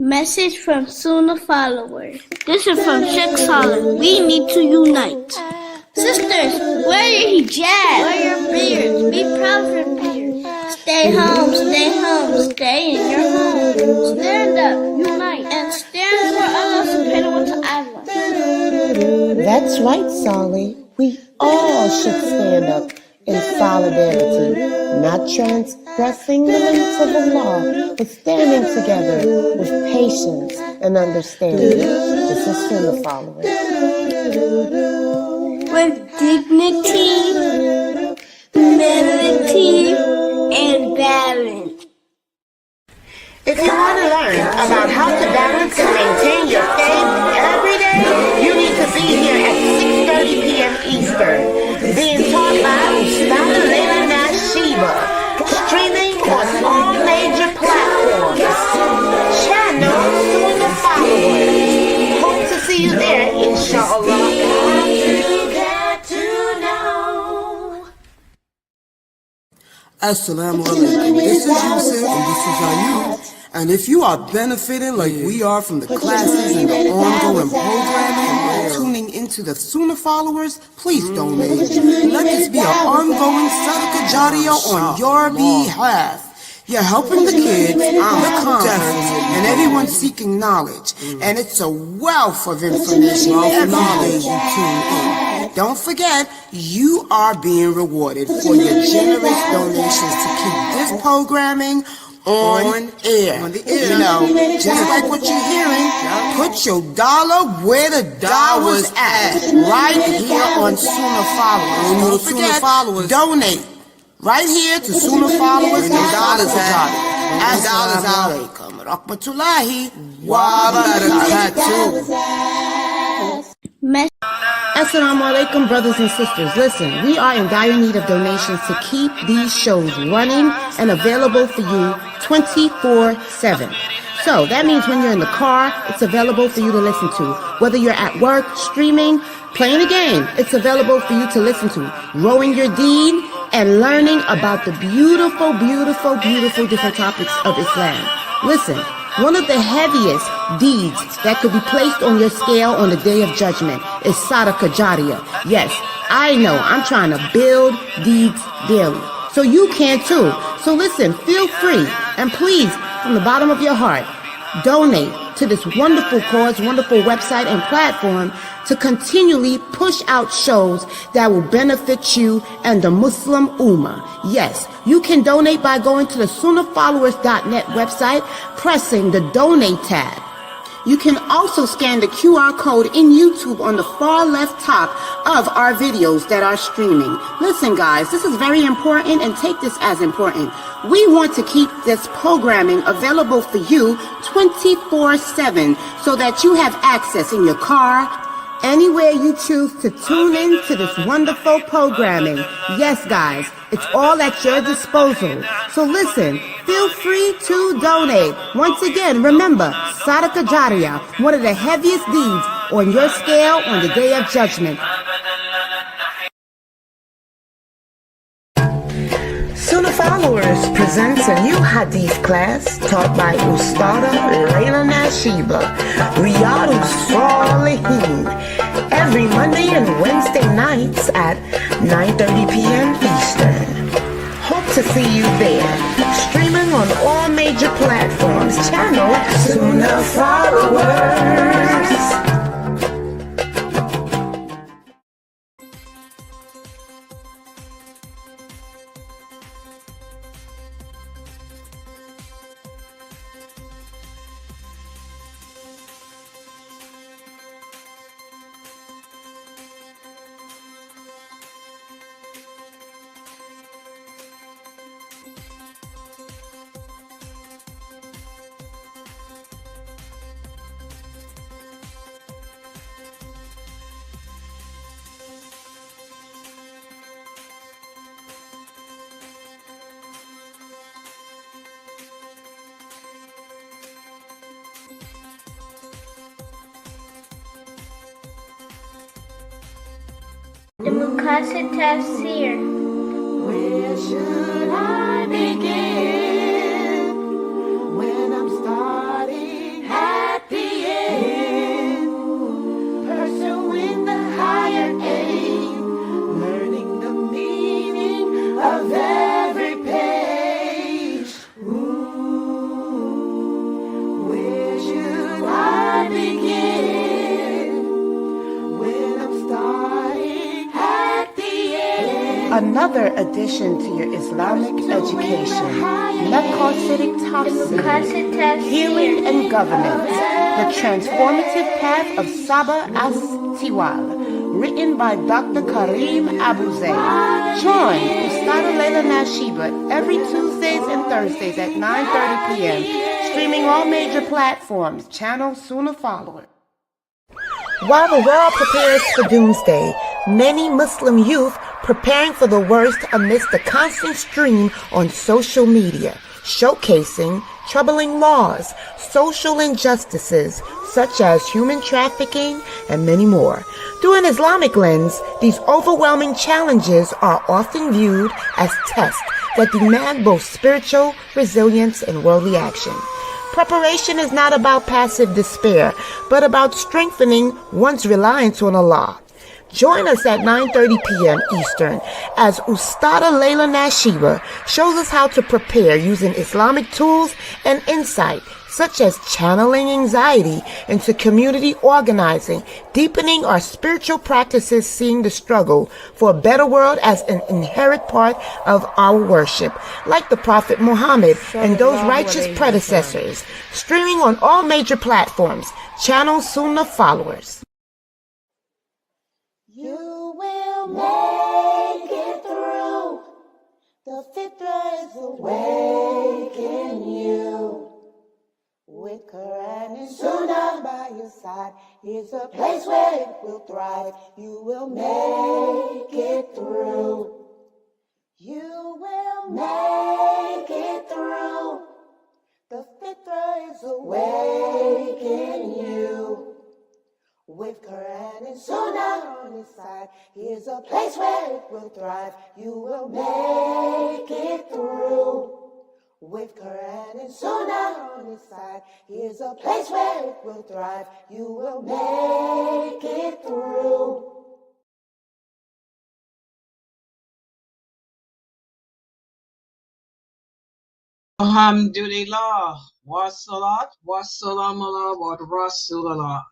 Message from Sunnahfollowers. This is from shirk. We need to unite. Sisters, wear your hijab. Wear your beards. Be proud of your beards. Stay home, stay home, stay in your home. Stand up, unite, and stand for Allah subhanahu wa ta'ala. That's right, Solly. We all should stand up in solidarity, not transgressing the limits of the law, but standing together with patience and understanding. This is Sunnahfollowers. With dignity, humility, and balance. If you want to learn about how to balance and maintain your faith every day, you need to be here at 6:30 p.m. Eastern, being taught by streaming on all major platforms. Channel Sunnahfollowers. Hope to see you there, inshallah. Assalamu alaikum. This is Yusuf and this is Ayub. And if you are benefiting like we are from the classes and the ongoing programming and tuning into the Sunnahfollowers, please donate. Let this be an ongoing sadaqah jariyah on your behalf. You're helping the kids, the converts, and everyone seeking knowledge. And it's a wealth of information every day you tune in. Don't forget, you are being rewarded for your generous donations to keep this programming on air. You know, just like what you're hearing, put your dollar where the dollar's at. Right here on Sunnahfollowers. Don't forget, donate. Right here to Sunnahfollowers and dollars at. Assalamu alaikum rahmatullahi wa barakatuh. Assalamu alaikum, brothers and sisters. Listen, we are in dire need of donations to keep these shows running and available for you 24/7. So that means when you're in the car, it's available for you to listen to. Whether you're at work, streaming, playing a game, it's available for you to listen to. Rowing your deen and learning about the beautiful, beautiful, beautiful different topics of Islam. Listen, one of the heaviest deeds that could be placed on your scale on the Day of Judgment is sadaqah jariyah. Yes, I know, I'm trying to build deeds daily. So you can too. So listen, feel free, and please, from the bottom of your heart, donate to this wonderful cause, wonderful website and platform to continually push out shows that will benefit you and the Muslim Ummah. Yes, you can donate by going to the Sunnahfollowers.net website, pressing the Donate tab. You can also scan the QR code in YouTube on the far left top of our videos that are streaming. Listen, guys, this is very important, and take this as important. We want to keep this programming available for you 24/7 so that you have access in your car, anywhere you choose to tune in to this wonderful programming. Yes, guys, it's all at your disposal. So listen, feel free to donate. Once again, remember, sadaqah jariyah, one of the heaviest deeds on your scale on the Day of Judgment. Sunnahfollowers presents a new hadith class taught by Ustada Layla Nashiba, Riyadus Salihin, every Monday and Wednesday nights at 9:30 p.m. Eastern. Hope to see you there. Streaming on all major platforms. Channel Sunnahfollowers. The Mukasa Tafsir. Where should I begin when I'm starting? Another addition to your Islamic education, Maqasidic Tafsir, Healing and Governance, The Transformative Path of Saba As-Tiwal, written by Dr. Kareem Abu Zaid. Join Ustada Layla Nashiba every Tuesdays and Thursdays at 9:30 p.m., streaming all major platforms, channel Sunnahfollowers. While the world prepares for doomsday, many Muslim youth preparing for the worst amidst the constant stream on social media, showcasing troubling laws, social injustices such as human trafficking, and many more. Through an Islamic lens, these overwhelming challenges are often viewed as tests that demand both spiritual resilience and worldly action. Preparation is not about passive despair, but about strengthening one's reliance on Allah. Join us at 9:30 p.m. Eastern as Ustada Layla Nashiba shows us how to prepare using Islamic tools and insight, such as channeling anxiety into community organizing, deepening our spiritual practices, seeing the struggle for a better world as an inherent part of our worship, like the Prophet Muhammad and those righteous predecessors. Streaming on all major platforms, channel Sunnahfollowers. You will make it through. The fitra is awake in you. With Quran and Sunnah by your side, here's a place where it will thrive. You will make it through. You will make it through. The fitra is awake in you. With Quran and Sunnah on your side, here's a place where it will thrive. You will make it through. With Quran and Sunnah on your side, here's a place where it will thrive. You will make it through. Alhamdulillah, wassalat, wassalam ala wa rasulullah.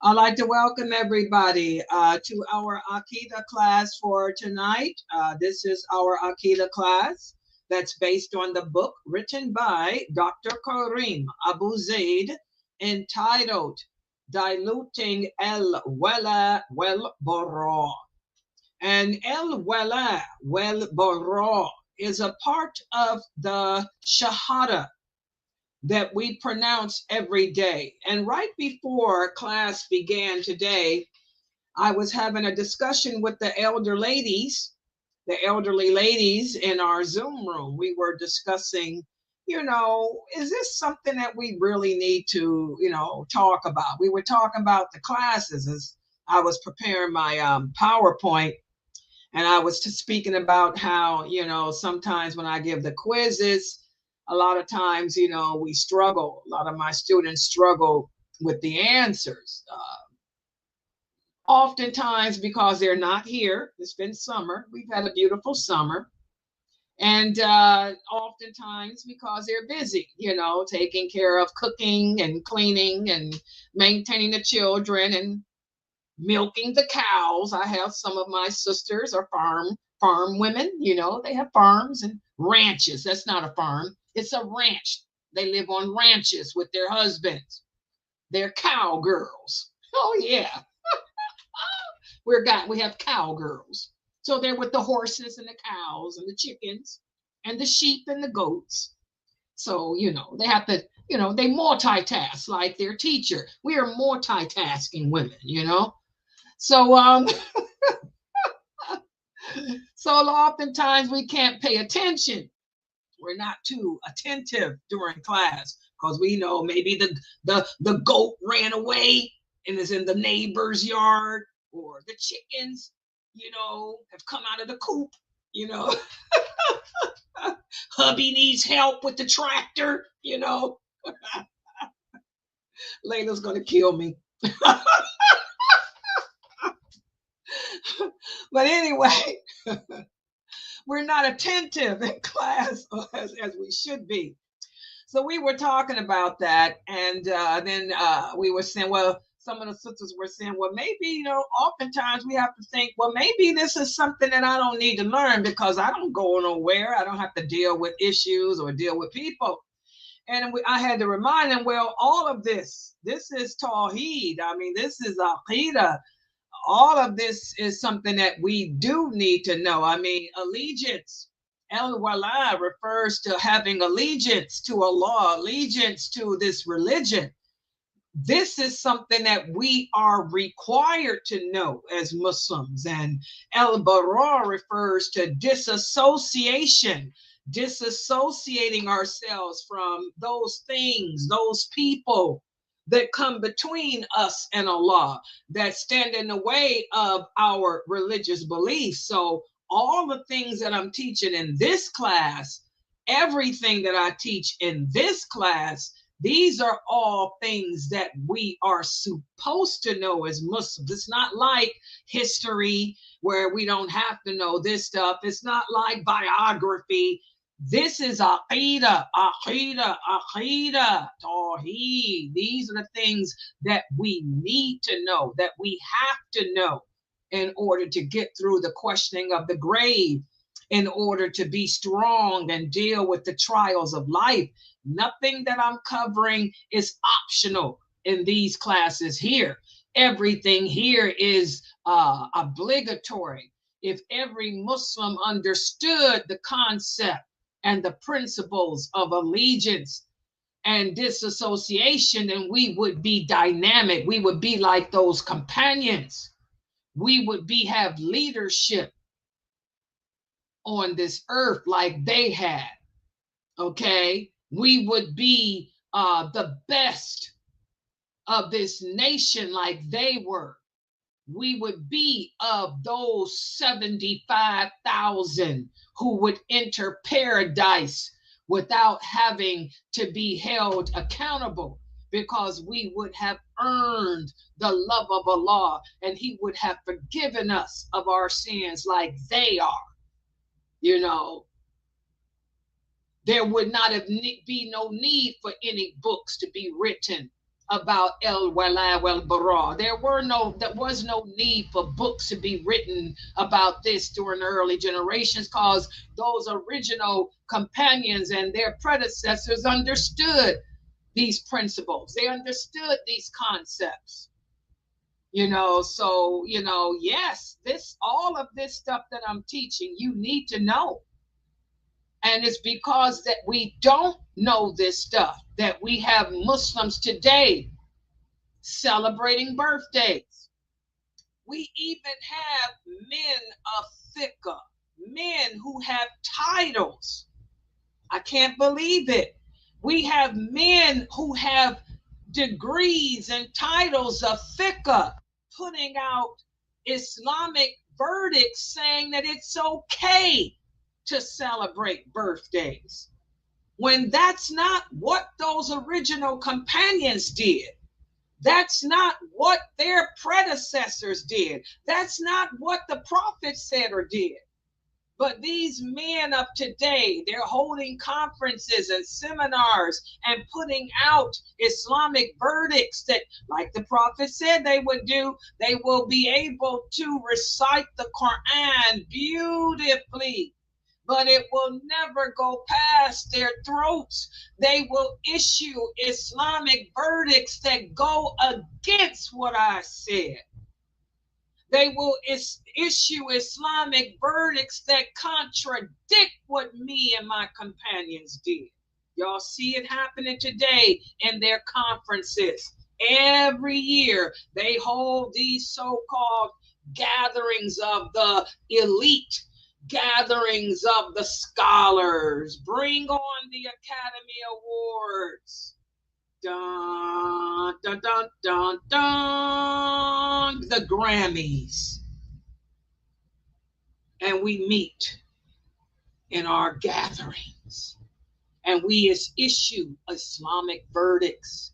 I'd like to welcome everybody to our Aqidah class for tonight. This is our Aqidah class that's based on the book written by Dr. Kareem Abu Zaid entitled Diluting El-Wala Wal-Bara. And El-Wala Wal-Bara is a part of the Shahada that we pronounce every day. And right before class began today, I was having a discussion with the elderly ladies in our Zoom room. We were discussing, is this something that we really need to, talk about? We were talking about the classes as I was preparing my PowerPoint. And I was speaking about how, sometimes when I give the quizzes, a lot of times, we struggle. A lot of my students struggle with the answers. Oftentimes because they're not here. It's been summer. We've had a beautiful summer. And oftentimes because they're busy, taking care of cooking and cleaning and maintaining the children and milking the cows. I have some of my sisters are farm women, they have farms and ranches. That's not a farm, it's a ranch. They live on ranches with their husbands. They're cowgirls. Oh yeah. We have cowgirls. So they're with the horses and the cows and the chickens and the sheep and the goats. So, they have to, they multitask like their teacher. We are multitasking women, So, so oftentimes we can't pay attention. We're not too attentive during class because we know maybe the goat ran away and is in the neighbor's yard, or the chickens, have come out of the coop, hubby needs help with the tractor, Layla's gonna kill me. But anyway, we're not attentive in class as we should be. So we were talking about that, and then we were saying, well, some of the sisters were saying, well, maybe, oftentimes we have to think, well, maybe this is something that I don't need to learn because I don't go nowhere. I don't have to deal with issues or deal with people. And I had to remind them, well, all of this is Tawheed. I mean, this is Aqidah. All of this is something that we do need to know. I mean, allegiance. El-Wala refers to having allegiance to Allah, allegiance to this religion. This is something that we are required to know as Muslims. And El-Bara refers to disassociation, disassociating ourselves from those things, those people that come between us and Allah, that stand in the way of our religious beliefs. So all the things that I'm teaching in this class, everything that I teach in this class, these are all things that we are supposed to know as Muslims. It's not like history where we don't have to know this stuff. It's not like biography. This is Aqidah, Aqidah, Aqidah, Tawheed. These are the things that we need to know, that we have to know in order to get through the questioning of the grave, in order to be strong and deal with the trials of life. Nothing that I'm covering is optional in these classes here. Everything here is obligatory. If every Muslim understood the concept and the principles of allegiance and disassociation, then we would be dynamic. We would be like those companions. We would have leadership on this earth like they had. Okay, we would be the best of this nation like they were. We would be of those 75,000 who would enter paradise without having to be held accountable, because we would have earned the love of Allah, and He would have forgiven us of our sins like they are. There would not be no need for any books to be written about El-Wala wal-Bara. There was no need for books to be written about this during the early generations, because those original companions and their predecessors understood these principles. They understood these concepts. So yes, all of this stuff that I'm teaching, you need to know. And it's because that we don't know this stuff that we have Muslims today celebrating birthdays. We even have men of fiqh, men who have titles. I can't believe it. We have men who have degrees and titles of fiqh putting out Islamic verdicts saying that it's okay to celebrate birthdays, when that's not what those original companions did. That's not what their predecessors did. That's not what the prophet said or did. But these men of today, they're holding conferences and seminars and putting out Islamic verdicts that, like the prophet said they would do, they will be able to recite the Quran beautifully, but it will never go past their throats. They will issue Islamic verdicts that go against what I said. They will issue Islamic verdicts that contradict what me and my companions did. Y'all see it happening today in their conferences. Every year they hold these so-called gatherings of the elite, gatherings of the scholars. Bring on the Academy Awards. Dun, dun, dun, dun, dun, the Grammys. And we meet in our gatherings and we issue Islamic verdicts.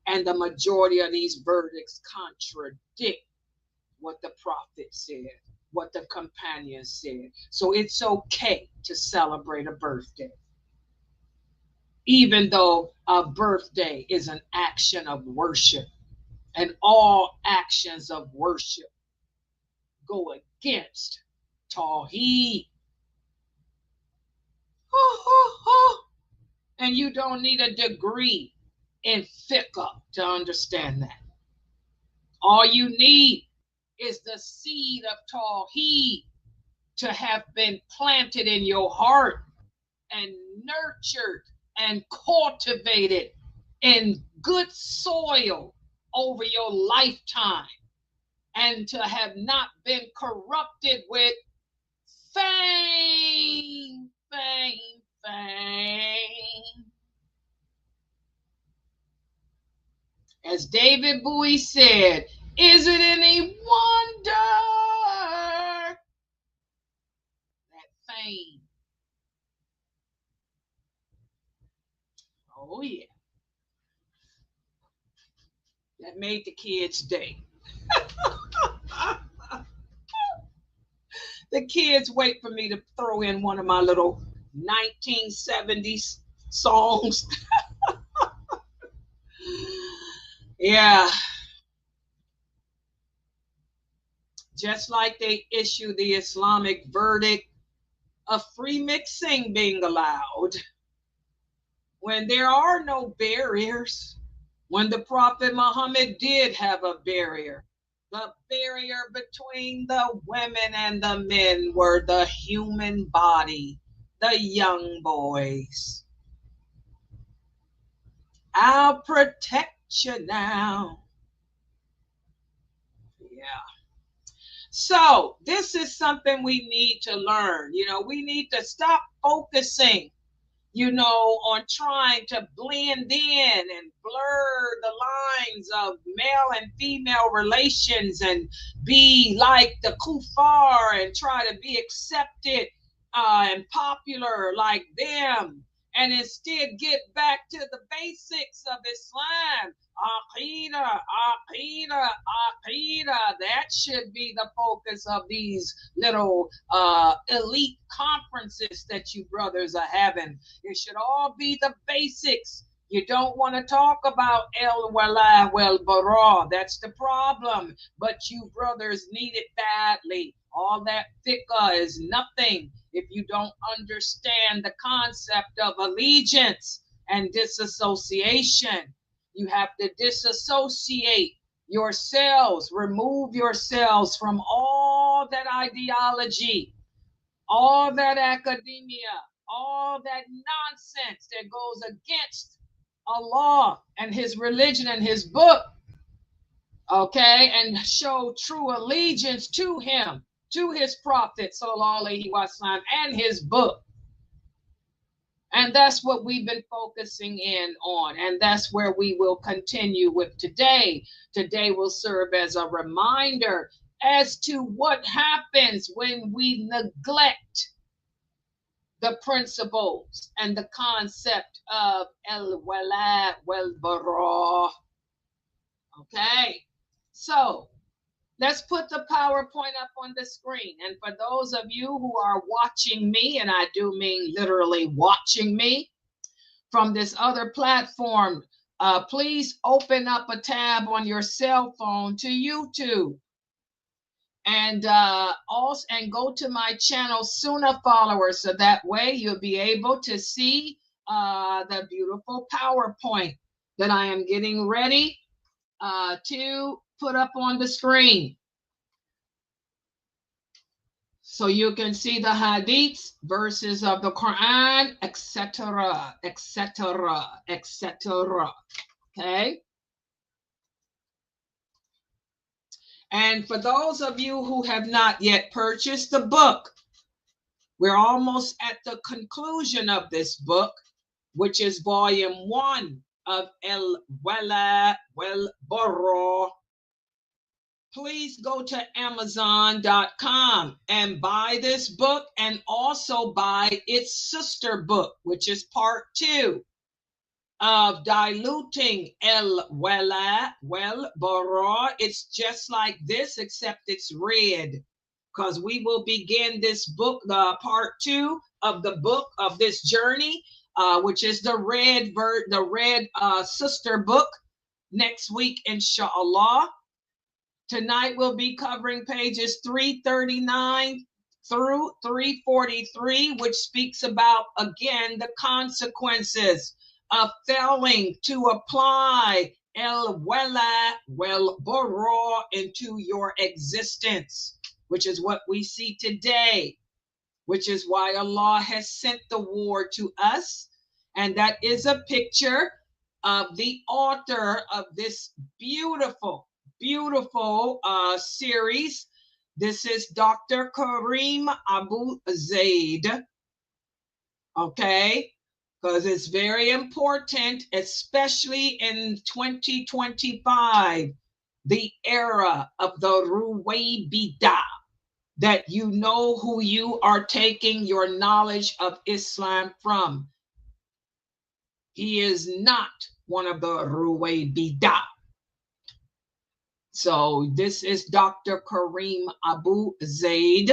And the majority of these verdicts contradict what the prophet said, what the companions said. So it's okay to celebrate a birthday. even though a birthday is an action of worship, and all actions of worship go against Tawheed. And you don't need a degree in fiqh to understand that. All you need is the seed of Tawheed to have been planted in your heart and nurtured and cultivated in good soil over your lifetime, and to have not been corrupted with fame. As David Bowie said, is it any wonder that fame? Oh yeah, that made the kids' day. The kids wait for me to throw in one of my little 1970s songs. Yeah. Just like they issue the Islamic verdict of free mixing being allowed, when there are no barriers, when the Prophet Muhammad did have a barrier. The barrier between the women and the men were the human body, the young boys. I'll protect you now. Yeah. So this is something we need to learn. We need to stop focusing, on trying to blend in and blur the lines of male and female relations and be like the kuffar and try to be accepted and popular like them, and instead get back to the basics of Islam. Aqidah. That should be the focus of these little elite conferences that you brothers are having. It should all be the basics. You don't want to talk about el-wala wal-bara. That's the problem. But you brothers need it badly. All that fiqh is nothing if you don't understand the concept of allegiance and disassociation. You have to disassociate yourselves, remove yourselves from all that ideology, all that academia, all that nonsense that goes against Allah and his religion and his book, okay, and show true allegiance to him, to his prophet, sallallahu alaihi wasallam, and his book. And that's what we've been focusing in on. And that's where we will continue with today. Today will serve as a reminder as to what happens when we neglect the principles and the concept of el-wala wal-bara. Okay, so let's put the PowerPoint up on the screen. And for those of you who are watching me, and I do mean literally watching me from this other platform, please open up a tab on your cell phone to YouTube. And also, and go to my channel, Sunnahfollowers, so that way you'll be able to see the beautiful PowerPoint that I am getting ready to put up on the screen, so you can see the hadiths, verses of the Quran, etc., etc., etc. Okay. And for those of you who have not yet purchased the book, we're almost at the conclusion of this book, which is volume 1 of El-Wala Wal-Bara. Please go to Amazon.com and buy this book, and also buy its sister book, which is part 2 of Diluting El-Wala Wal-Bara. It's just like this, except it's red, because we will begin this book, the part 2 of the book of this journey, which is the red sister book, next week, inshallah. Tonight we'll be covering pages 339 through 343, which speaks about, again, the consequences of failing to apply el-wala wal-bara into your existence, which is what we see today, which is why Allah has sent the war to us. And that is a picture of the author of this beautiful series. This is Dr. Kareem Abu Zaid. Okay, because it's very important, especially in 2025, the era of the Ruwaybidah, that you know who you are taking your knowledge of Islam from. He is not one of the Ruwaybidah. So this is Dr. Kareem Abu Zaid,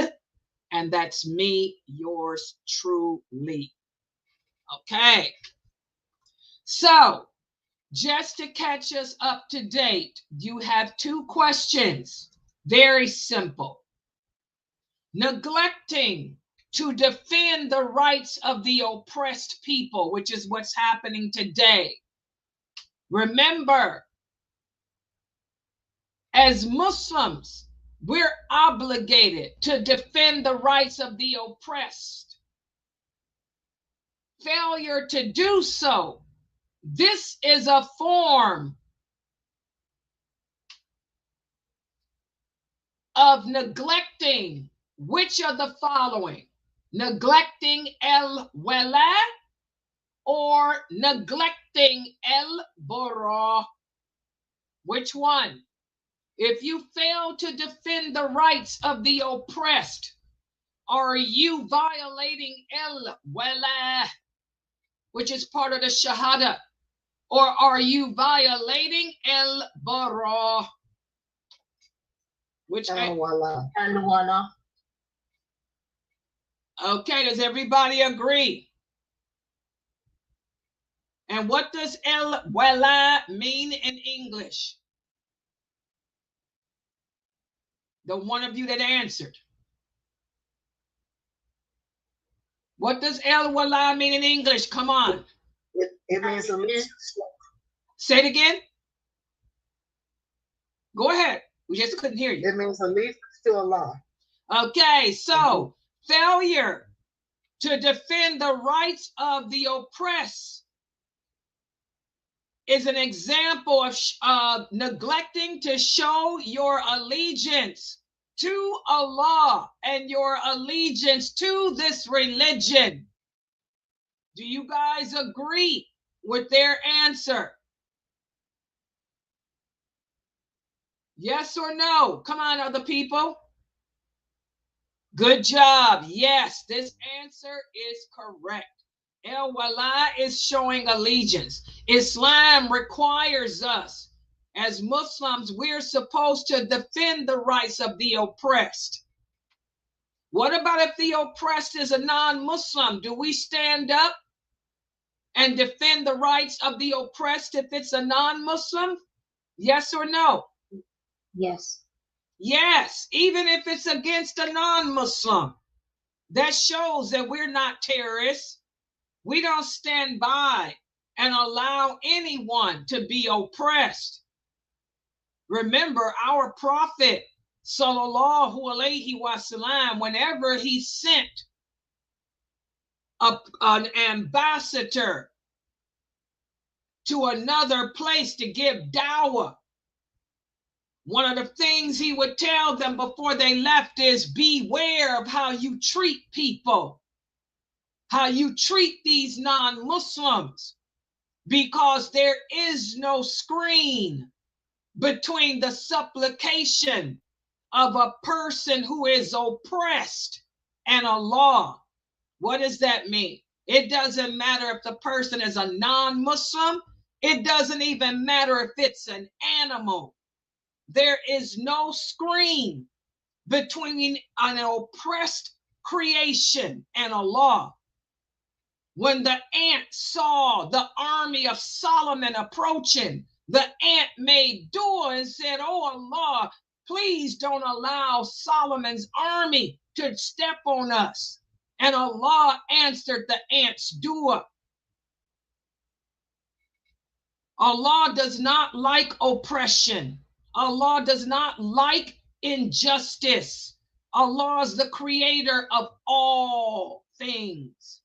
and that's me, yours truly. Okay. So just to catch us up to date, you have two questions. Very simple. Neglecting to defend the rights of the oppressed people, which is what's happening today. Remember, as Muslims, we're obligated to defend the rights of the oppressed. Failure to do so, this is a form of neglecting which of the following? Neglecting el-wala or neglecting el-bara? Which one? If you fail to defend the rights of the oppressed, are you violating el-wala, which is part of the shahada, or are you violating el-bara? Which el-wala. Okay, does everybody agree? And what does el-wala mean in English? The one of you that answered. What does el-wala mean in English? Come on. It means allegiance. Say it again. Go ahead. We just couldn't hear you. It means allegiance to Allah. Okay, so failure to defend the rights of the oppressed is an example of neglecting to show your allegiance to Allah and your allegiance to this religion. Do you guys agree with their answer? Yes or no? Come on, other people. Good job. Yes, this answer is correct. El-wala is showing allegiance. Islam requires us, as Muslims, we're supposed to defend the rights of the oppressed. What about if the oppressed is a non-Muslim? Do we stand up and defend the rights of the oppressed if it's a non-Muslim? Yes or no? Yes. Yes, even if it's against a non-Muslim. That shows that we're not terrorists. We don't stand by and allow anyone to be oppressed. Remember, our Prophet, sallallahu alaihi wasallam, whenever he sent an ambassador to another place to give dawah, one of the things he would tell them before they left is beware of how you treat people, how you treat these non-Muslims, because there is no screen between the supplication of a person who is oppressed and Allah. What does that mean? It doesn't matter if the person is a non-Muslim. It doesn't even matter if it's an animal. There is no screen between an oppressed creation and Allah. When the ant saw the army of Solomon approaching, the ant made dua and said, "Oh Allah, please don't allow Solomon's army to step on us." And Allah answered the ant's dua. Allah does not like oppression. Allah does not like injustice. Allah is the creator of all things.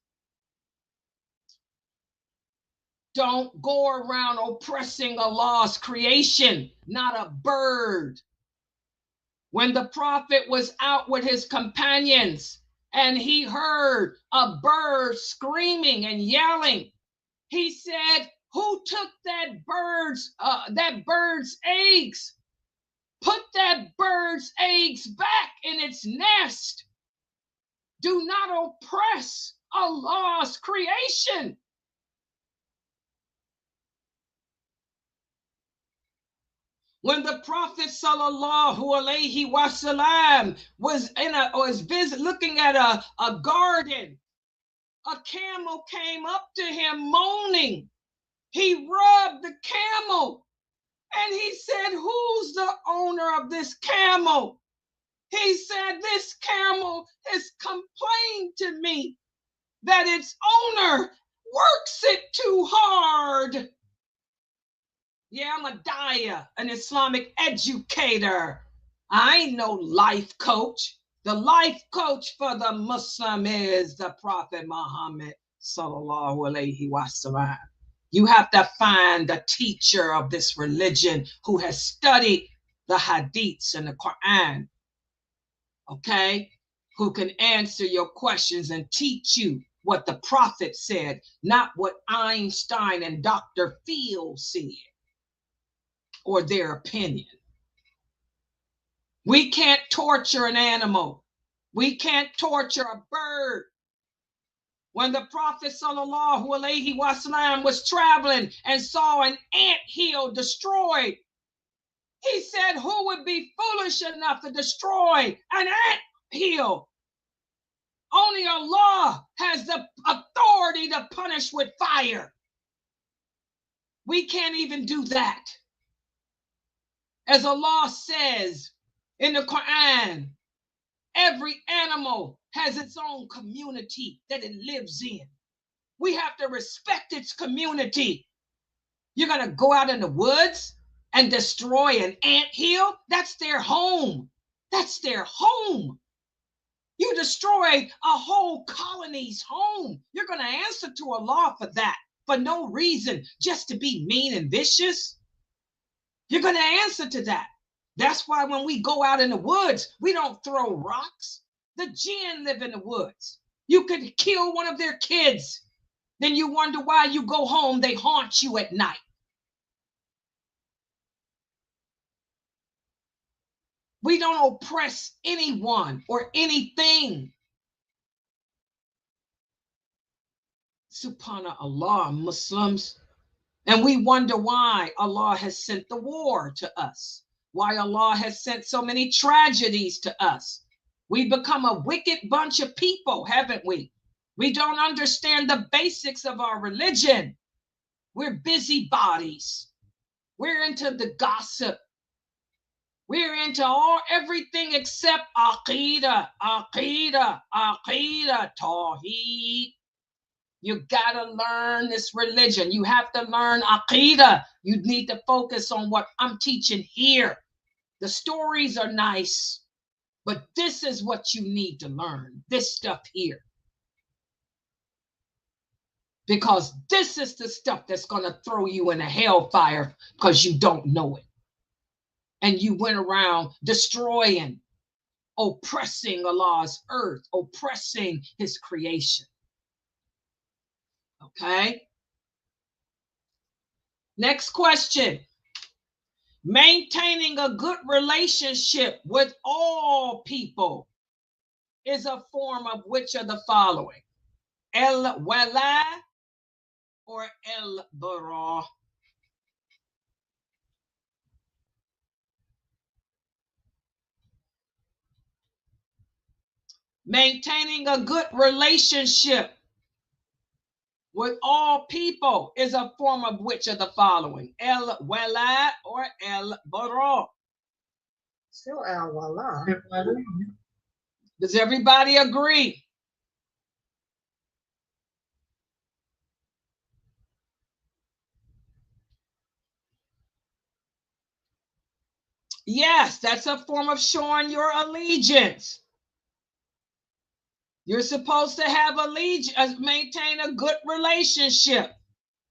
Don't go around oppressing Allah's creation, not a bird. When the prophet was out with his companions and he heard a bird screaming and yelling, he said, "Who took that bird's eggs? Put that bird's eggs back in its nest. Do not oppress Allah's creation." When the Prophet sallallahu alaihi wasallam was looking at a garden, a camel came up to him moaning. He rubbed the camel and he said, "Who's the owner of this camel?" He said, "This camel has complained to me that its owner works it too hard." Yeah, I'm a daya, an Islamic educator. I ain't no life coach. The life coach for the Muslim is the Prophet Muhammad sallallahu alaihi wasallam. You have to find a teacher of this religion who has studied the hadiths and the Quran, okay? Who can answer your questions and teach you what the Prophet said, not what Einstein and Dr. Phil said, or their opinion. We can't torture an animal. We can't torture a bird. When the Prophet sallallahu alaihi wasallam was traveling and saw an ant hill destroyed, he said, "Who would be foolish enough to destroy an ant hill? Only Allah has the authority to punish with fire. We can't even do that." As Allah says in the Quran, every animal has its own community that it lives in. We have to respect its community. You're going to go out in the woods and destroy an anthill? That's their home. That's their home. You destroy a whole colony's home. You're going to answer to Allah for that, for no reason, just to be mean and vicious. You're going to answer to that. That's why when we go out in the woods, we don't throw rocks. The jinn live in the woods. You could kill one of their kids. Then you wonder why you go home, they haunt you at night. We don't oppress anyone or anything. Subhanallah, Muslims. And we wonder why Allah has sent the war to us, why Allah has sent so many tragedies to us. We've become a wicked bunch of people, haven't we? We don't understand the basics of our religion. We're busybodies. We're into the gossip. We're into everything except Aqidah, Aqidah, Aqidah, Tawheed. You gotta learn this religion. You have to learn Aqidah. You need to focus on what I'm teaching here. The stories are nice, but this is what you need to learn, this stuff here. Because this is the stuff that's gonna throw you in a hellfire because you don't know it. And you went around destroying, oppressing Allah's earth, oppressing his creation. Okay. Next question. Maintaining a good relationship with all people is a form of which of the following? El-wala or el-bara? Maintaining a good relationship with all people is a form of which of the following? El wala or el bara? Still al wala. Does everybody agree? Yes, that's a form of showing your allegiance. You're supposed to have allegiance, maintain a good relationship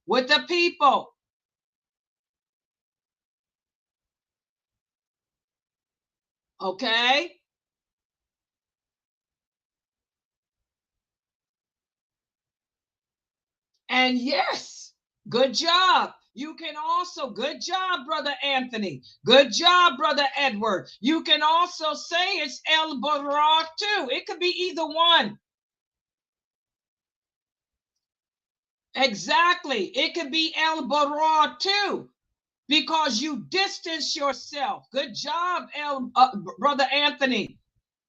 with the people. Okay? And yes, good job. You can also, good job, Brother Anthony. Good job, Brother Edward. You can also say it's El Bara too. It could be either one. Exactly. It could be El Bara too, because you distance yourself. Good job, Brother Anthony.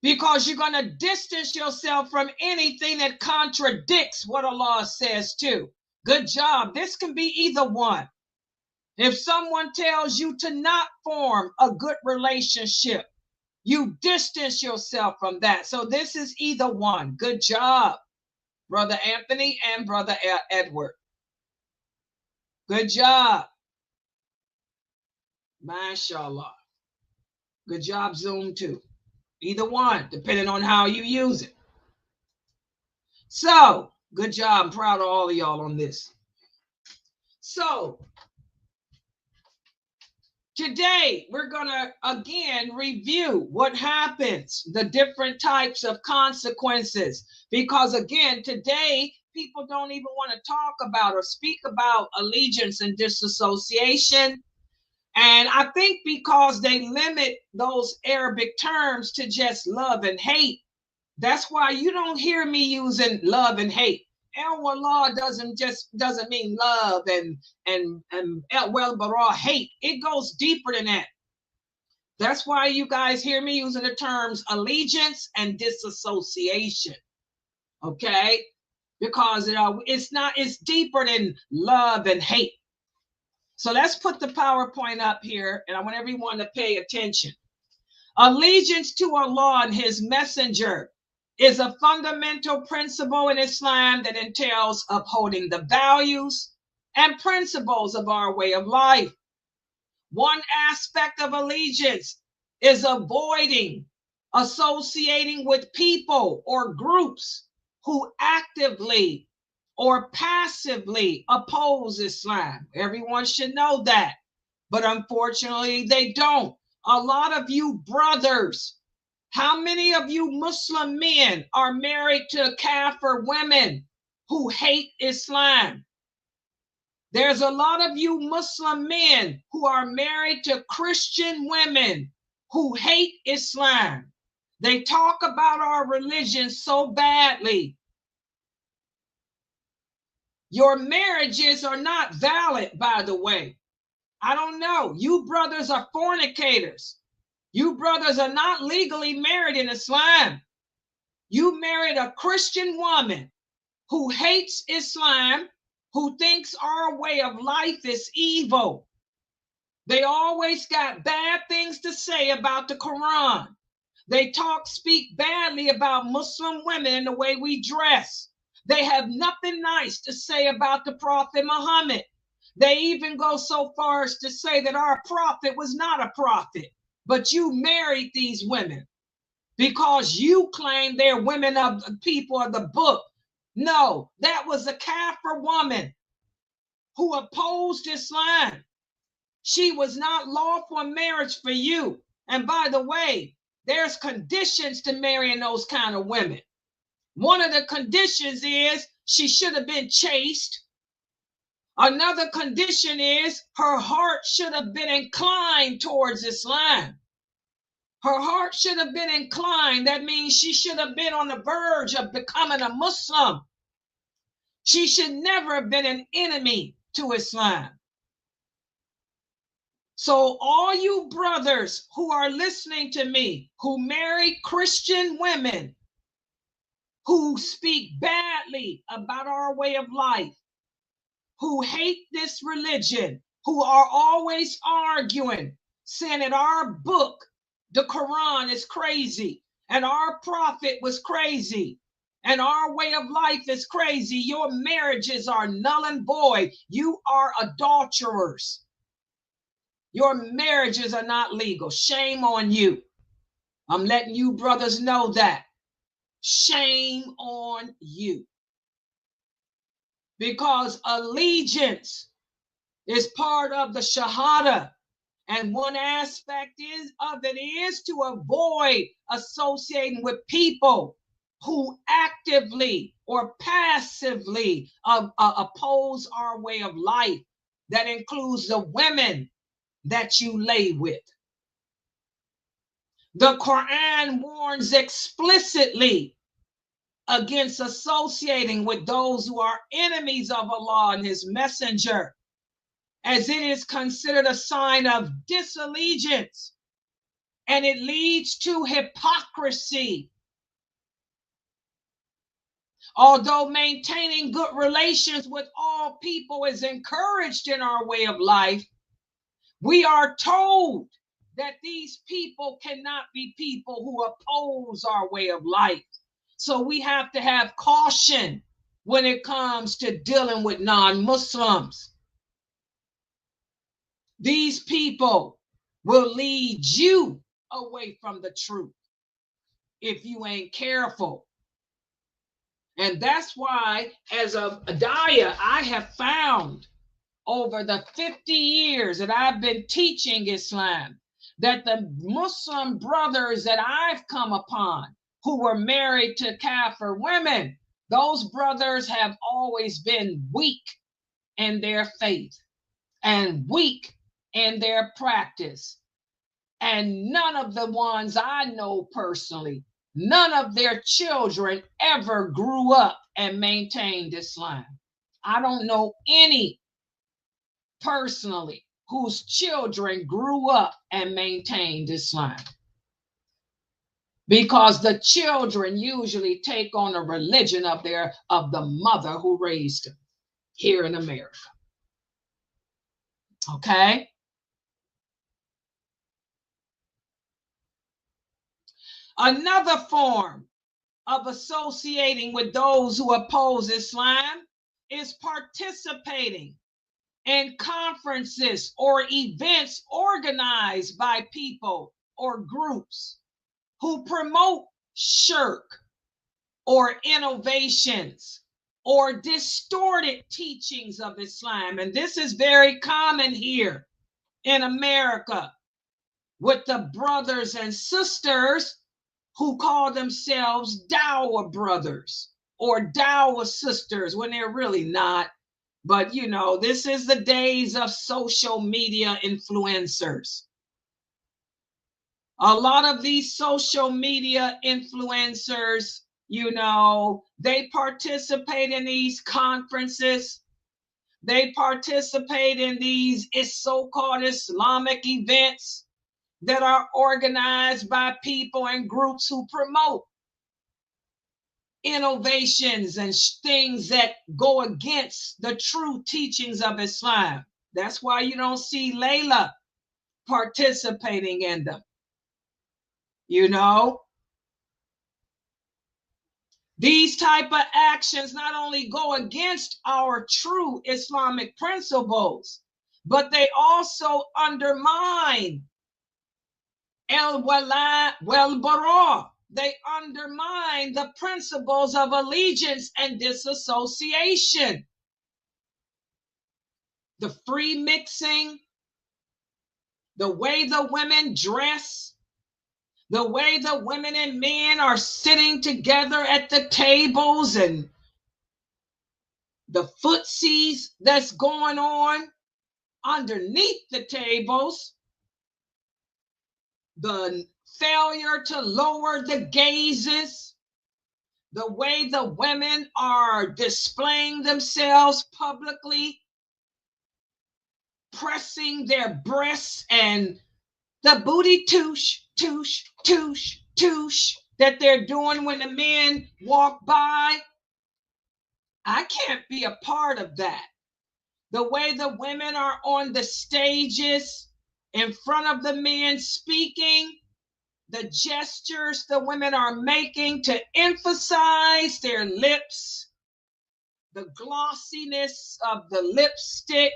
Because you're going to distance yourself from anything that contradicts what Allah says too. Good job. This can be either one. If someone tells you to not form a good relationship, you distance yourself from that. So this is either one. Good job, Brother Anthony and Brother Edward. Good job. MashaAllah. Good job, Zoom too. Either one, depending on how you use it. So, good job. I'm proud of all of y'all on this. So, today we're going to again review what happens, the different types of consequences. Because again, today people don't even want to talk about or speak about allegiance and disassociation. And I think because they limit those Arabic terms to just love and hate, that's why you don't hear me using love and hate. El wala doesn't mean love and el well bara hate. It goes deeper than that. That's why you guys hear me using the terms allegiance and disassociation. Okay? Because it's deeper than love and hate. So let's put the PowerPoint up here, and I want everyone to pay attention. Allegiance to Allah and His Messenger is a fundamental principle in Islam that entails upholding the values and principles of our way of life. One aspect of allegiance is avoiding associating with people or groups who actively or passively oppose Islam. Everyone should know that, but unfortunately they don't. A lot of you brothers, how many of you Muslim men are married to Kafir women who hate Islam? There's a lot of you Muslim men who are married to Christian women who hate Islam. They talk about our religion so badly. Your marriages are not valid, by the way. I don't know. You brothers are fornicators. You brothers are not legally married in Islam. You married a Christian woman who hates Islam, who thinks our way of life is evil. They always got bad things to say about the Quran. They speak badly about Muslim women and the way we dress. They have nothing nice to say about the Prophet Muhammad. They even go so far as to say that our prophet was not a prophet. But you married these women because you claim they're women of the people of the book. No, that was a Kafir woman who opposed Islam. She was not lawful marriage for you. And by the way, there's conditions to marrying those kind of women. One of the conditions is she should have been chaste. Another condition is her heart should have been inclined towards Islam. Her heart should have been inclined. That means she should have been on the verge of becoming a Muslim. She should never have been an enemy to Islam. So all you brothers who are listening to me, who marry Christian women, who speak badly about our way of life, who hate this religion, who are always arguing, saying that our book, the Quran, is crazy, and our prophet was crazy, and our way of life is crazy. Your marriages are null and void. You are adulterers. Your marriages are not legal. Shame on you. I'm letting you brothers know that. Shame on you. Because allegiance is part of the Shahada. And one aspect of it is to avoid associating with people who actively or passively oppose our way of life. That includes the women that you lay with. The Quran warns explicitly against associating with those who are enemies of Allah and His Messenger, as it is considered a sign of disallegiance, and it leads to hypocrisy. Although maintaining good relations with all people is encouraged in our way of life, we are told that these people cannot be people who oppose our way of life. So we have to have caution when it comes to dealing with non-Muslims. These people will lead you away from the truth if you ain't careful. And that's why, as a Daya, I have found over the 50 years that I've been teaching Islam, that the Muslim brothers that I've come upon who were married to Kafir women, those brothers have always been weak in their faith and weak in their practice. And none of the ones I know personally, none of their children ever grew up and maintained Islam. I don't know any personally whose children grew up and maintained Islam, because the children usually take on a religion of the mother who raised them here in America. Okay? Another form of associating with those who oppose Islam is participating in conferences or events organized by people or groups who promote shirk or innovations or distorted teachings of Islam. And this is very common here in America with the brothers and sisters who call themselves Dawah brothers or Dawah sisters when they're really not. But you know, this is the days of social media influencers. A lot of these social media influencers, you know, they participate in these conferences. They participate in these so-called Islamic events that are organized by people and groups who promote innovations and things that go against the true teachings of Islam. That's why you don't see Layla participating in them. You know, these type of actions not only go against our true Islamic principles, but they also undermine al-wala wal-bara. They undermine the principles of allegiance and disassociation. The free mixing, the way the women dress, the way the women and men are sitting together at the tables, and the footsies that's going on underneath the tables, the failure to lower the gazes, the way the women are displaying themselves publicly, pressing their breasts, and the booty touche, touche, touche, touche that they're doing when the men walk by. I can't be a part of that. the way the women are on the stages in front of the men speaking, the gestures the women are making to emphasize their lips, the glossiness of the lipstick,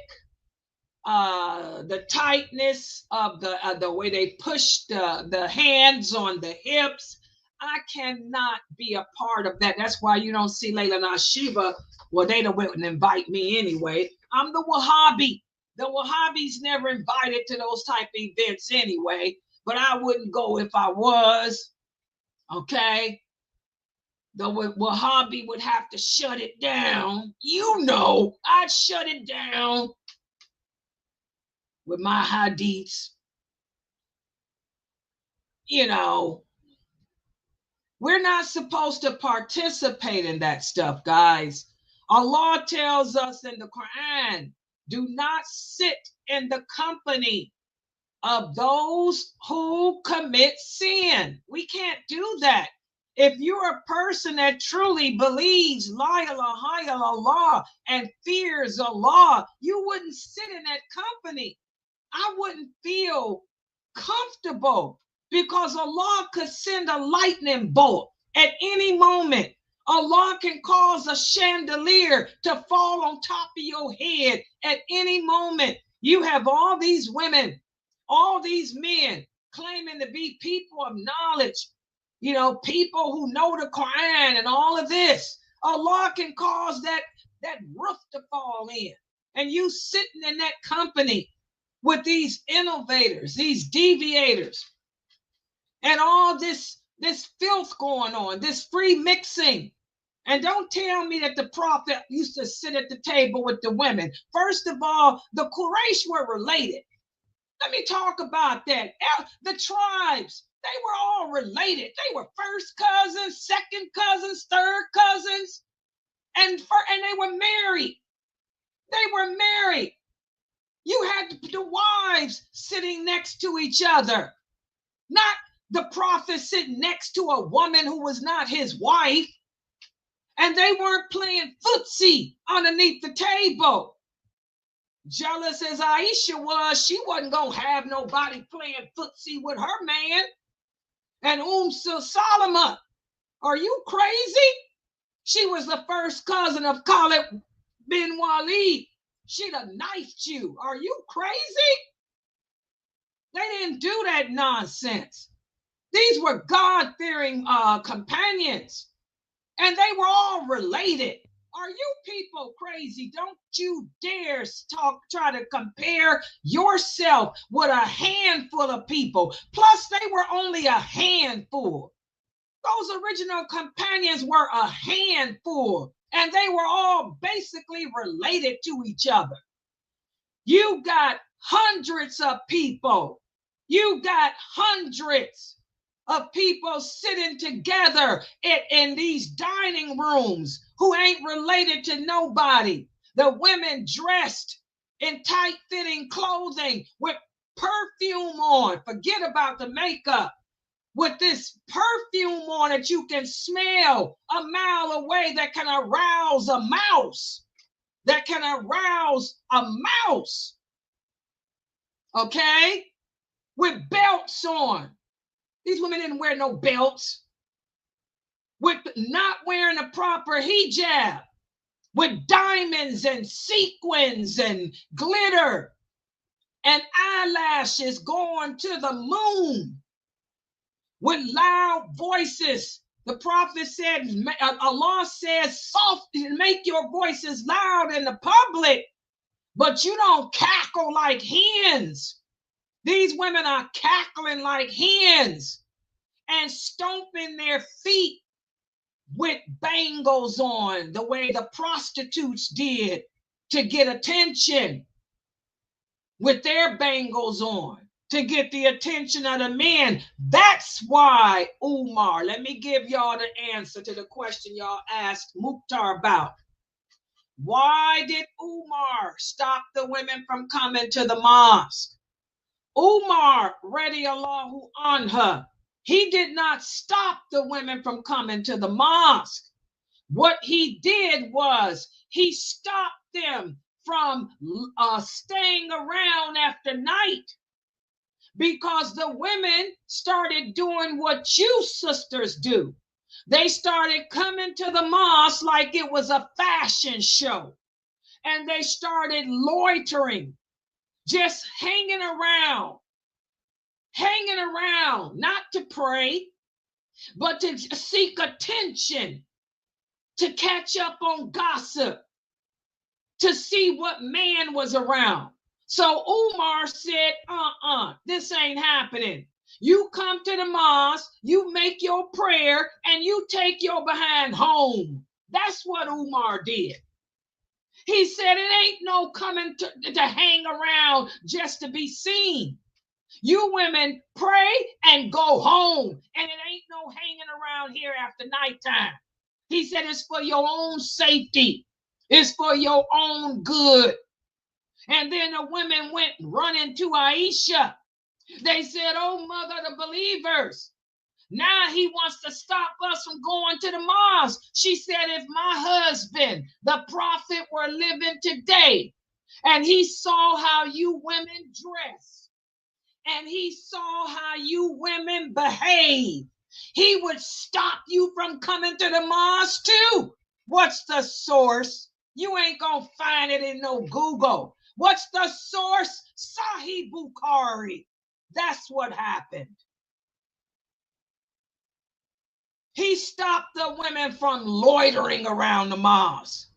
the tightness of the way they push the hands on the hips. I cannot be a part of that. That's why you don't see Layla Nashiva. Well, they wouldn't invite me anyway. I'm the Wahhabi. The Wahhabis never invited to those type of events anyway, but I wouldn't go if I was. Okay? The Wahhabi would have to shut it down. You know, I'd shut it down with my hadiths. You know, we're not supposed to participate in that stuff, guys. Allah tells us in the Quran, do not sit in the company of those who commit sin. We can't do that. If you're a person that truly believes La ilaha illallah and fears Allah, you wouldn't sit in that company. I wouldn't feel comfortable because Allah could send a lightning bolt at any moment. Allah can cause a chandelier to fall on top of your head at any moment. You have all these women, all these men claiming to be people of knowledge, you know, people who know the Quran and all of this. Allah can cause that roof to fall in, and you sitting in that company with these innovators, these deviators, and all this filth going on, this free mixing. And don't tell me that the Prophet used to sit at the table with the women. First of all, the Quraysh were related. Let me talk about that. The tribes, they were all related. They were first cousins, second cousins, third cousins, and they were married. They were married. You had the wives sitting next to each other, not the Prophet sitting next to a woman who was not his wife. And they weren't playing footsie underneath the table. Jealous as Aisha was, she wasn't going to have nobody playing footsie with her man. And Salama, are you crazy? She was the first cousin of Khalid bin Walid. She'd have knifed you. Are you crazy? They didn't do that nonsense. These were God-fearing companions. And they were all related. Are you people crazy? Don't you dare try to compare yourself with a handful of people. Plus, they were only a handful. Those original companions were a handful, and they were all basically related to each other. You got hundreds of people. You got hundreds of people sitting together in these dining rooms who ain't related to nobody. The women dressed in tight-fitting clothing with perfume on. Forget about the makeup. With this perfume on that you can smell a mile away that can arouse a mouse. That can arouse a mouse. Okay? With belts on. These women didn't wear no belts. With not wearing a proper hijab. With diamonds and sequins and glitter. And eyelashes going to the moon. With loud voices. The Prophet said, Allah says, soft, make your voices loud in the public. But you don't cackle like hens. These women are cackling like hens and stomping their feet with bangles on, the way the prostitutes did to get attention, with their bangles on to get the attention of the men. That's why Umar, let me give y'all the answer to the question y'all asked Mukhtar about. Why did Umar stop the women from coming to the mosque? Umar, radiallahu anha, he did not stop the women from coming to the mosque. What he did was he stopped them from staying around after night, because the women started doing what you sisters do. They started coming to the mosque like it was a fashion show, and they started loitering, just hanging around, not to pray, but to seek attention, to catch up on gossip, to see what man was around. So Umar said, this ain't happening. You come to the mosque, you make your prayer, and you take your behind home. That's what Umar did. He said it ain't no coming to hang around just to be seen. You women pray and go home, and it ain't no hanging around here after nighttime. He said it's for your own safety. It's for your own good. And then the women went running to Aisha. They said, oh, mother of the believers, now he wants to stop us from going to the mosque. She said, if my husband, the prophet, were living today, and he saw how you women dress, and he saw how you women behave, he would stop you from coming to the mosque too. What's the source? You ain't gonna find it in no Google. What's the source? Sahih Bukhari. That's what happened. He stopped the women from loitering around the mosque,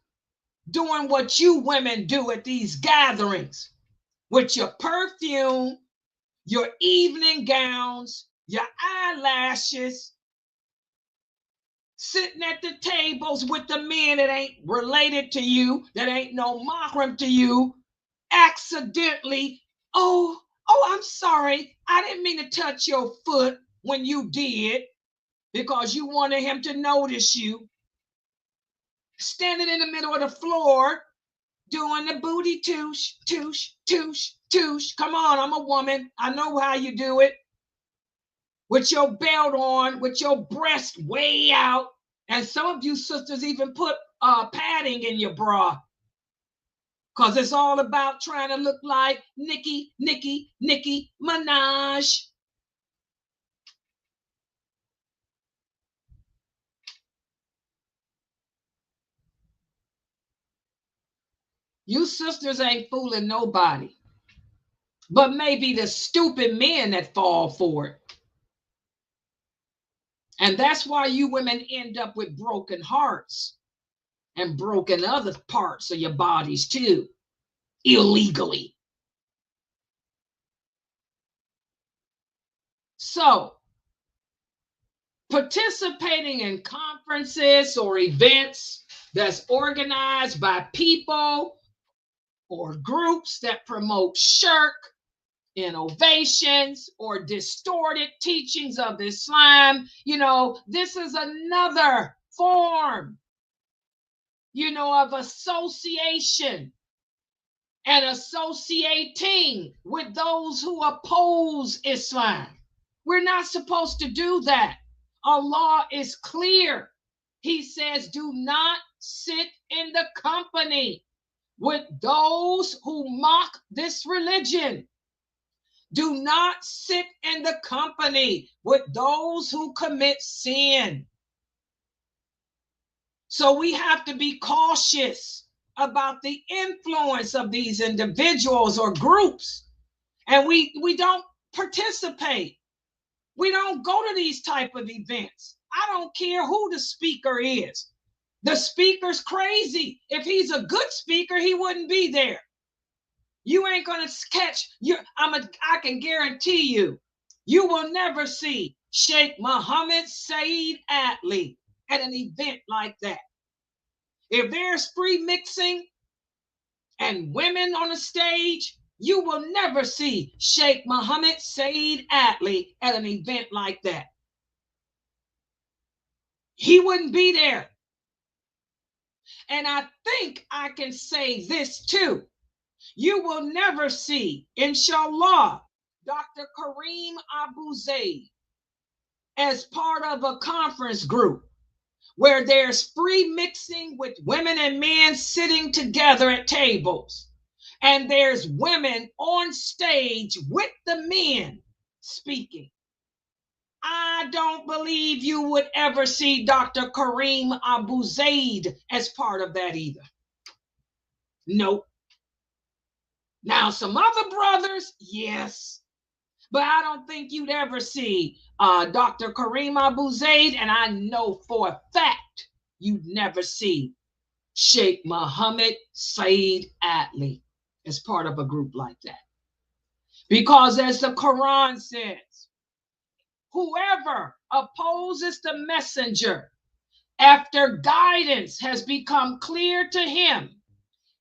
doing what you women do at these gatherings with your perfume, your evening gowns, your eyelashes, sitting at the tables with the men that ain't related to you, that ain't no mahram to you, accidentally, oh, I'm sorry, I didn't mean to touch your foot when you did, because you wanted him to notice you. Standing in the middle of the floor, doing the booty touche, touche, touche, touche. Come on, I'm a woman. I know how you do it. With your belt on, with your breast way out. And some of you sisters even put padding in your bra, because it's all about trying to look like Nicki Minaj. You sisters ain't fooling nobody, but maybe the stupid men that fall for it. And that's why you women end up with broken hearts and broken other parts of your bodies too, illegally. So, participating in conferences or events that's organized by people or groups that promote shirk, innovations, or distorted teachings of Islam, this is another form, of association and associating with those who oppose Islam. We're not supposed to do that. Allah is clear. He says, do not sit in the company with those who mock this religion. Do not sit in the company with those who commit sin. So we have to be cautious about the influence of these individuals or groups. And we don't participate. We don't go to these type of events. I don't care who the speaker is. The speaker's crazy. If he's a good speaker, he wouldn't be there. You ain't gonna catch I can guarantee you will never see Sheikh Mohammed Saeed Atli at an event like that. If there's free mixing and women on the stage, you will never see Sheikh Mohammed Saeed Atli at an event like that. He wouldn't be there. And I think I can say this too. You will never see, inshallah, Dr. Kareem Abu Zaid as part of a conference group where there's free mixing with women and men sitting together at tables. And there's women on stage with the men speaking. I don't believe you would ever see Dr. Kareem Abu Zaid as part of that either. Nope. Now, some other brothers, yes. But I don't think you'd ever see Dr. Kareem Abu Zaid, and I know for a fact you'd never see Sheikh Muhammad Saeed Atli as part of a group like that. Because as the Quran says, whoever opposes the messenger after guidance has become clear to him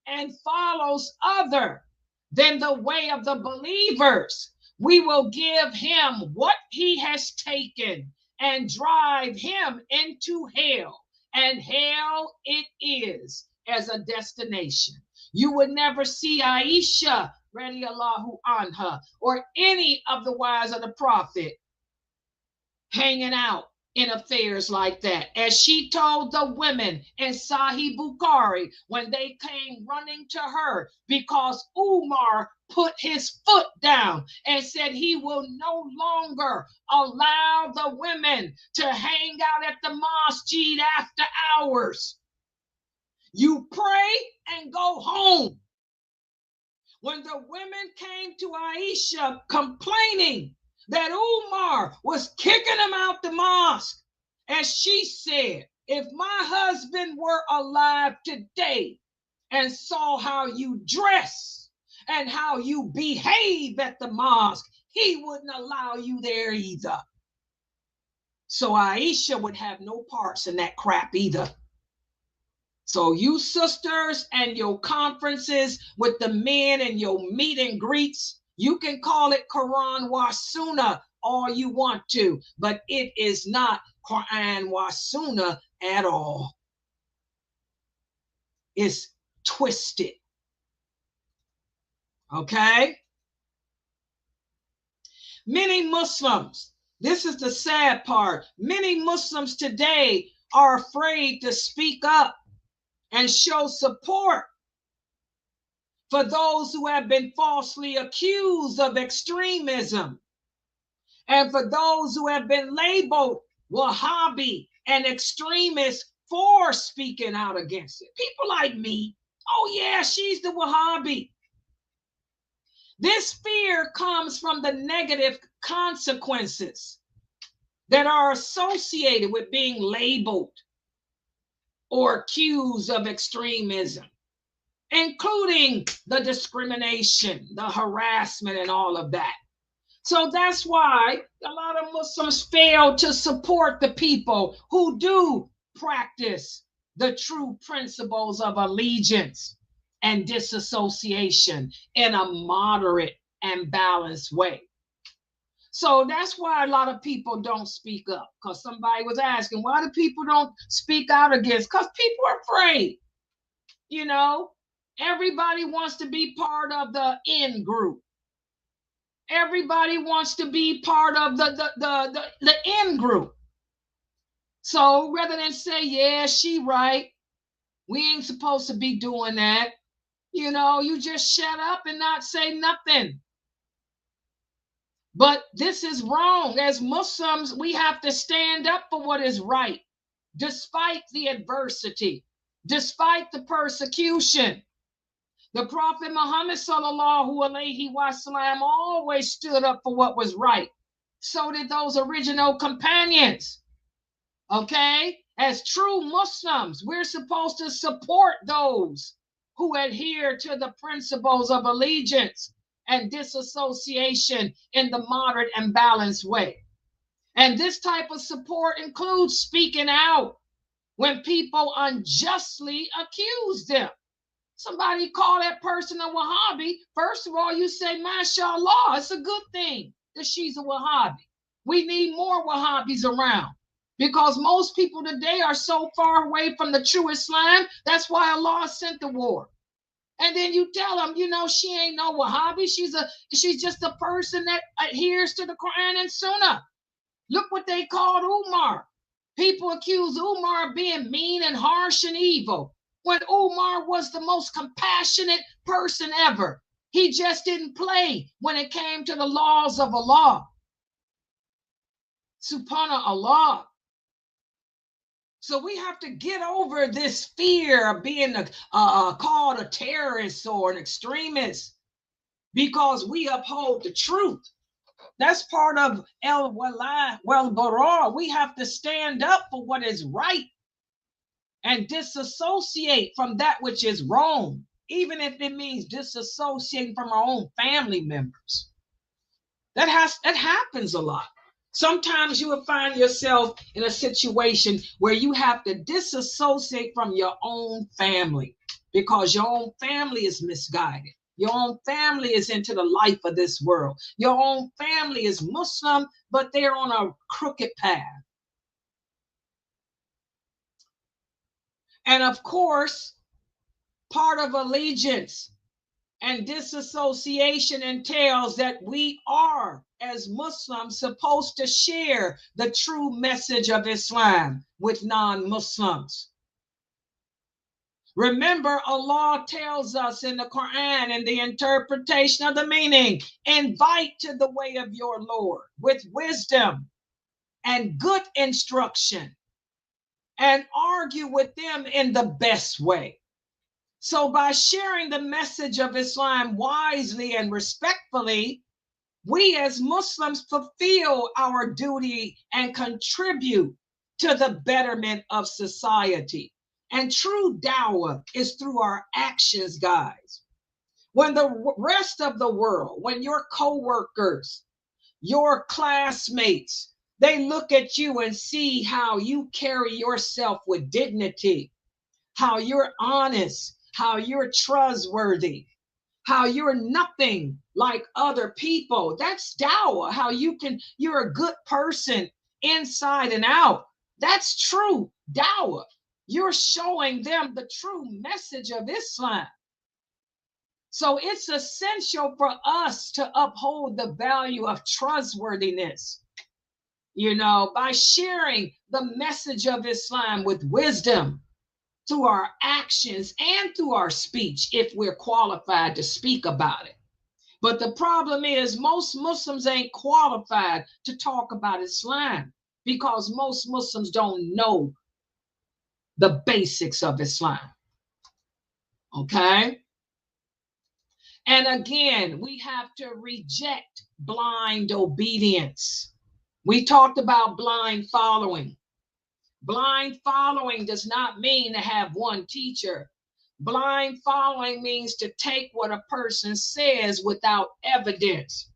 and follows other than the way of the believers, we will give him what he has taken and drive him into hell. And hell it is as a destination. You would never see Aisha radiallahu anha or any of the wives of the prophet hanging out in affairs like that. As she told the women in Sahih Bukhari when they came running to her because Umar put his foot down and said he will no longer allow the women to hang out at the masjid after hours. You pray and go home. When the women came to Aisha complaining that Umar was kicking them out the mosque, as she said, if my husband were alive today and saw how you dress and how you behave at the mosque, he wouldn't allow you there either. So Aisha would have no parts in that crap either. So you sisters and your conferences with the men and your meet and greets, you can call it Quran wa Sunnah all you want to, but it is not Quran wa Sunnah at all. It's twisted. Okay? Many Muslims, this is the sad part, many Muslims today are afraid to speak up and show support for those who have been falsely accused of extremism, and for those who have been labeled Wahhabi and extremists for speaking out against it. People like me, oh yeah, she's the Wahhabi. This fear comes from the negative consequences that are associated with being labeled or accused of extremism, including the discrimination, the harassment, and all of that. So that's why a lot of Muslims fail to support the people who do practice the true principles of allegiance and disassociation in a moderate and balanced way. So that's why a lot of people don't speak up, because somebody was asking, why do people don't speak out against? Because people are afraid. You know, everybody wants to be part of the in group. Everybody wants to be part of the in group. So rather than say, yeah, she right, we ain't supposed to be doing that, you know, you just shut up and not say nothing. But this is wrong. As Muslims, we have to stand up for what is right, despite the adversity, despite the persecution. The Prophet Muhammad sallallahu alaihi wasallam always stood up for what was right. So did those original companions. Okay? As true Muslims, we're supposed to support those who adhere to the principles of allegiance and disassociation in the moderate and balanced way. And this type of support includes speaking out when people unjustly accuse them. Somebody call that person a Wahhabi. First of all, you say, mashallah, it's a good thing that she's a Wahhabi. We need more Wahhabis around because most people today are so far away from the true Islam. That's why Allah sent the war. And then you tell them, you know, she ain't no Wahhabi. She's just a person that adheres to the Quran and Sunnah. Look what they called Umar. People accuse Umar of being mean and harsh and evil, when Umar was the most compassionate person ever. He just didn't play when it came to the laws of Allah. Subhanallah. So we have to get over this fear of being called a terrorist or an extremist, because we uphold the truth. That's part of al-wala wal-bara. We have to stand up for what is right and disassociate from that which is wrong, even if it means disassociating from our own family members. That happens a lot. Sometimes you will find yourself in a situation where you have to disassociate from your own family because your own family is misguided. Your own family is into the life of this world. Your own family is Muslim, but they're on a crooked path. And of course, part of allegiance and disassociation entails that we are, as Muslims, supposed to share the true message of Islam with non-Muslims. Remember, Allah tells us in the Quran, in the interpretation of the meaning, invite to the way of your Lord with wisdom and good instruction, and argue with them in the best way. So by sharing the message of Islam wisely and respectfully, we as Muslims fulfill our duty and contribute to the betterment of society. And true dawah is through our actions, guys. When the rest of the world, when your co-workers, your classmates, they look at you and see how you carry yourself with dignity, how you're honest, how you're trustworthy, how you're nothing like other people. That's dawah, how you're a good person inside and out. That's true dawah. You're showing them the true message of Islam. So it's essential for us to uphold the value of trustworthiness, by sharing the message of Islam with wisdom through our actions and through our speech, if we're qualified to speak about it. But the problem is most Muslims ain't qualified to talk about Islam because most Muslims don't know the basics of Islam. Okay? And again, we have to reject blind obedience. We talked about blind following. Blind following does not mean to have one teacher. Blind following means to take what a person says without evidence.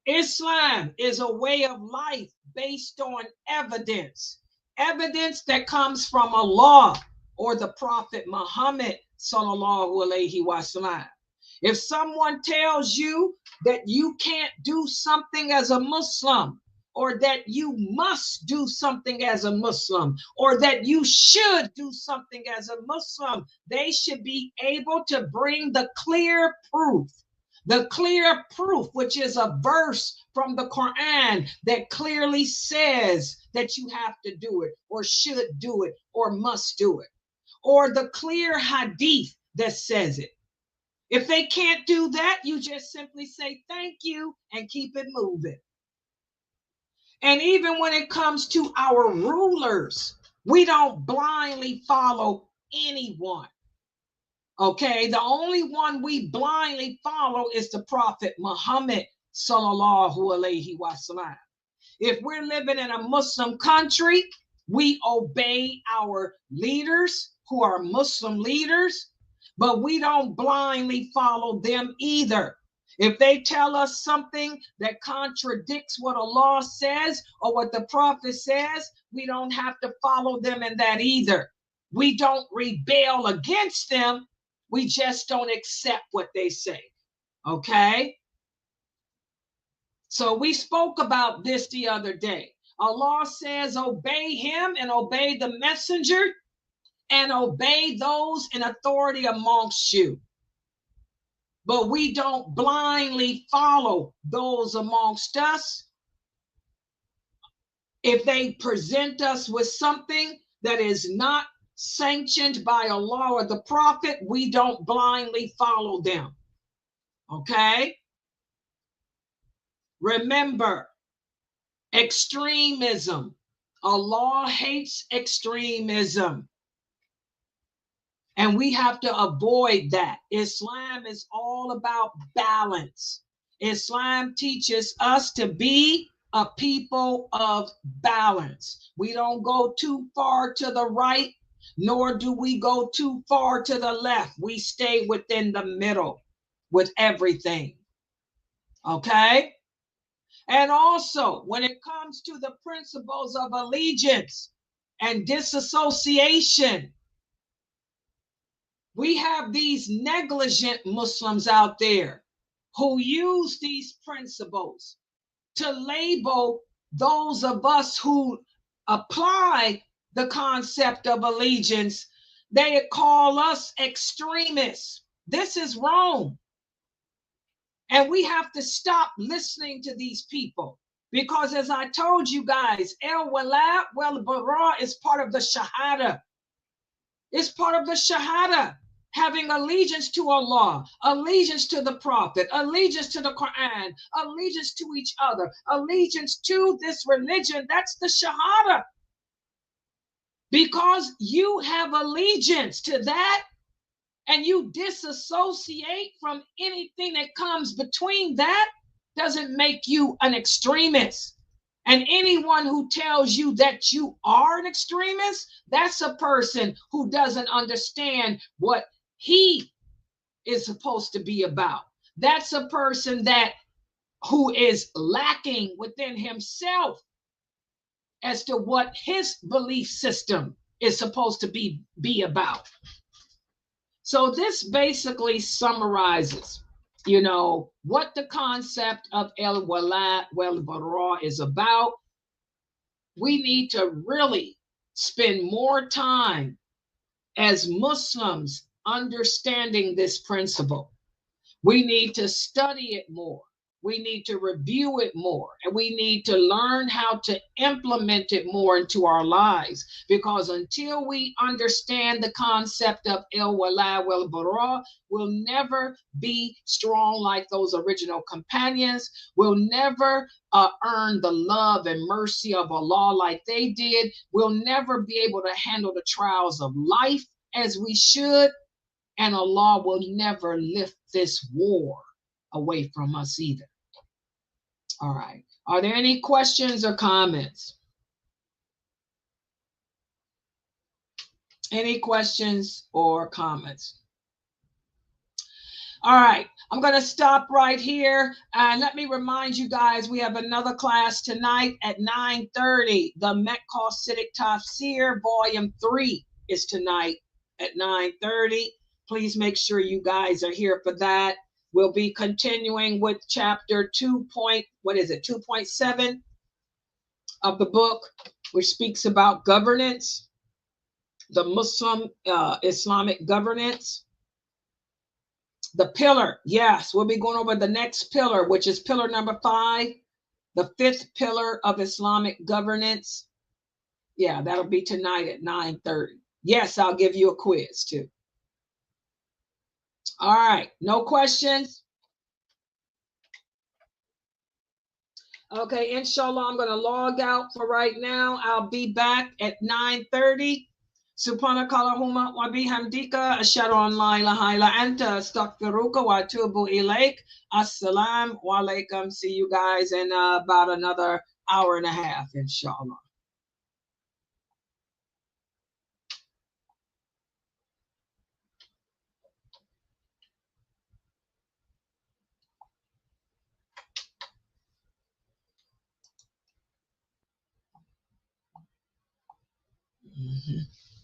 Islam is a way of life based on evidence. Evidence that comes from Allah or the Prophet Muhammad sallallahu alaihi wasallam. If someone tells you that you can't do something as a Muslim, or that you must do something as a Muslim, or that you should do something as a Muslim, they should be able to bring the clear proof, which is a verse from the Quran that clearly says that you have to do it, or should do it, or must do it, or the clear hadith that says it. If they can't do that, you just simply say thank you and keep it moving. And even when it comes to our rulers, we don't blindly follow anyone. Okay, the only one we blindly follow is the Prophet Muhammad sallallahu alaihi wasallam. If we're living in a Muslim country, we obey our leaders who are Muslim leaders, but we don't blindly follow them either. If they tell us something that contradicts what Allah says or what the Prophet says, we don't have to follow them in that either. We don't rebel against them. We just don't accept what they say. Okay? So we spoke about this the other day. Allah says, obey him and obey the messenger and obey those in authority amongst you. But we don't blindly follow those amongst us If they present us with something that is not sanctioned by Allah or the Prophet, we don't blindly follow them. Okay? Remember, extremism. Allah hates extremism. And we have to avoid that. Islam is all about balance. Islam teaches us to be a people of balance. We don't go too far to the right, nor do we go too far to the left. We stay within the middle with everything. Okay? And also, when it comes to the principles of allegiance and disassociation, we have these negligent Muslims out there who use these principles to label those of us who apply the concept of allegiance. They call us extremists. This is wrong. And we have to stop listening to these people because, as I told you guys, al-wala wal-bara is part of the shahada. It's part of the shahada. Having allegiance to Allah, allegiance to the Prophet, allegiance to the Quran, allegiance to each other, allegiance to this religion. That's the shahada. Because you have allegiance to that and you disassociate from anything that comes between that, doesn't make you an extremist. And anyone who tells you that you are an extremist, that's a person who doesn't understand what he is supposed to be about. That's a person who is lacking within himself as to what his belief system is supposed to be about. So this basically summarizes, what the concept of al-wala wal-bara is about. We need to really spend more time as Muslims understanding this principle. We need to study it more. We need to review it more, and we need to learn how to implement it more into our lives, because until we understand the concept of al-wala wal-bara, we'll never be strong like those original companions. We'll never earn the love and mercy of Allah like they did. We'll never be able to handle the trials of life as we should, and Allah will never lift this war away from us either. All right. Are there any questions or comments? Any questions or comments? All right. I'm going to stop right here. And let me remind you guys, we have another class tonight at 9:30. The Mecca-Siddiq Tafsir Volume 3 is tonight at 9:30. Please make sure you guys are here for that. We'll be continuing with chapter 2.7 of the book, which speaks about governance, the Muslim Islamic governance. The pillar, yes, we'll be going over the next pillar, which is pillar number 5, the 5th pillar of Islamic governance. Yeah, that'll be tonight at 9:30. Yes, I'll give you a quiz too. All right, no questions? Okay, inshallah, I'm going to log out for right now. I'll be back at 9:30. Subhanaka Allahumma wa bihamdika ashhadu an la ilaha illa anta astaghfiruka wa atubu ilaik. Assalamu alaikum. See you guys in about another hour and a half, inshallah. Mm-hmm.